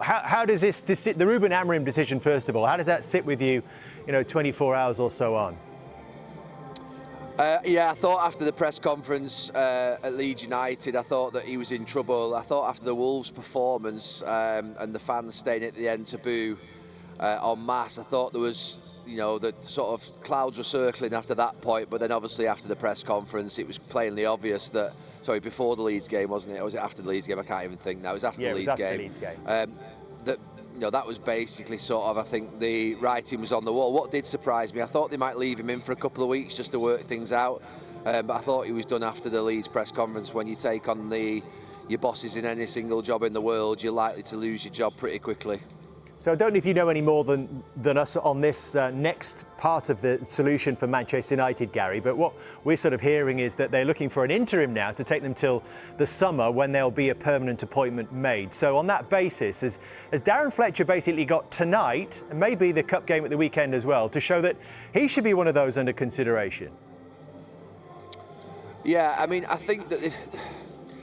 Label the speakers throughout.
Speaker 1: How does the Ruben Amorim decision, first of all, how does that sit with you, 24 hours or so on?
Speaker 2: Yeah, I thought after the press conference at Leeds United, I thought that he was in trouble. I thought after the Wolves' performance and the fans staying at the end to boo en masse, I thought there was, the sort of clouds were circling after that point. But then obviously after the press conference, it was plainly obvious that, sorry, before the Leeds game, wasn't it? Or was it after the Leeds game? I can't even think now. It was after the Leeds game. That was basically sort of, I think the writing was on the wall. What did surprise me, I thought they might leave him in for a couple of weeks just to work things out. But I thought he was done after the Leeds press conference. When you take on your bosses in any single job in the world, you're likely to lose your job pretty quickly.
Speaker 1: So I don't know if you know any more than us on this next part of the solution for Manchester United, Gary, but what we're sort of hearing is that they're looking for an interim now to take them till the summer when there'll be a permanent appointment made. So on that basis, has Darren Fletcher basically got tonight, and maybe the cup game at the weekend as well, to show that he should be one of those under consideration?
Speaker 2: Yeah, I mean, I think that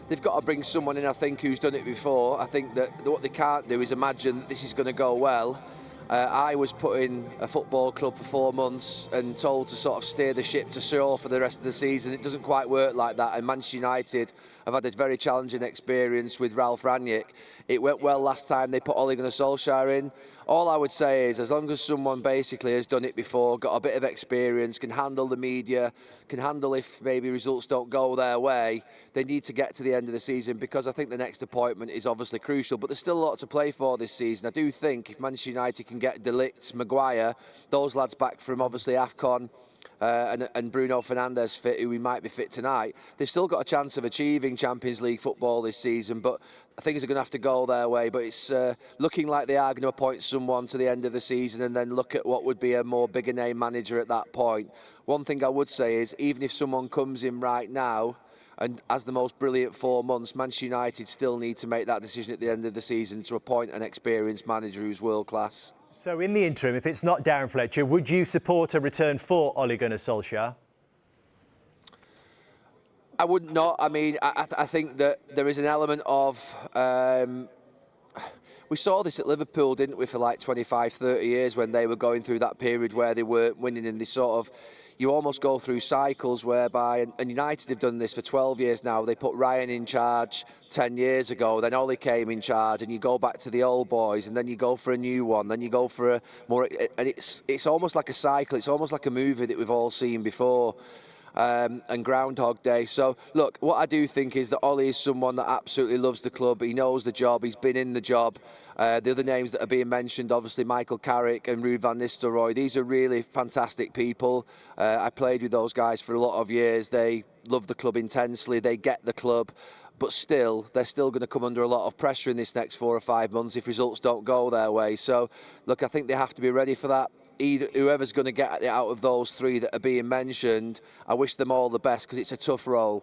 Speaker 2: they've got to bring someone in, I think, who's done it before. I think that what they can't do is imagine that this is going to go well. I was put in a football club for 4 months and told to sort of steer the ship to shore for the rest of the season. It doesn't quite work like that. And Manchester United have had a very challenging experience with Ralph Rangnick. It went well last time they put Ole Gunnar Solskjaer in. All I would say is, as long as someone basically has done it before, got a bit of experience, can handle the media, can handle if maybe results don't go their way, they need to get to the end of the season, because I think the next appointment is obviously crucial. But there's still a lot to play for this season. I do think if Manchester United can get De Ligt, Maguire, those lads back from obviously AFCON, and Bruno Fernandes fit, who we might be fit tonight, they've still got a chance of achieving Champions League football this season. But things are going to have to go their way. But it's looking like they are going to appoint someone to the end of the season and then look at what would be a more bigger name manager at that point. One thing I would say is, even if someone comes in right now and has the most brilliant 4 months, Manchester United still need to make that decision at the end of the season to appoint an experienced manager who's world class. So
Speaker 1: in the interim, if it's not Darren Fletcher, would you support a return for Ole Gunnar Solskjaer?
Speaker 2: I would not. I mean, I think that there is an element of... we saw this at Liverpool, didn't we, for like 25, 30 years when they were going through that period where they weren't winning, and they sort of... You almost go through cycles whereby, and United have done this for 12 years now, they put Ryan in charge 10 years ago, then Ole came in charge, and you go back to the old boys, and then you go for a new one, then you go for a more... And it's almost like a cycle, it's almost like a movie that we've all seen before. And Groundhog Day. So, look, what I do think is that Ollie is someone that absolutely loves the club. He knows the job. He's been in the job. The other names that are being mentioned, obviously, Michael Carrick and Ruud van Nistelrooy. These are really fantastic people. I played with those guys for a lot of years. They love the club intensely. They get the club. But still, they're still going to come under a lot of pressure in this next 4 or 5 months if results don't go their way. So, look, I think they have to be ready for that. Whoever's going to get it out of those three that are being mentioned, I wish them all the best, because it's a tough role.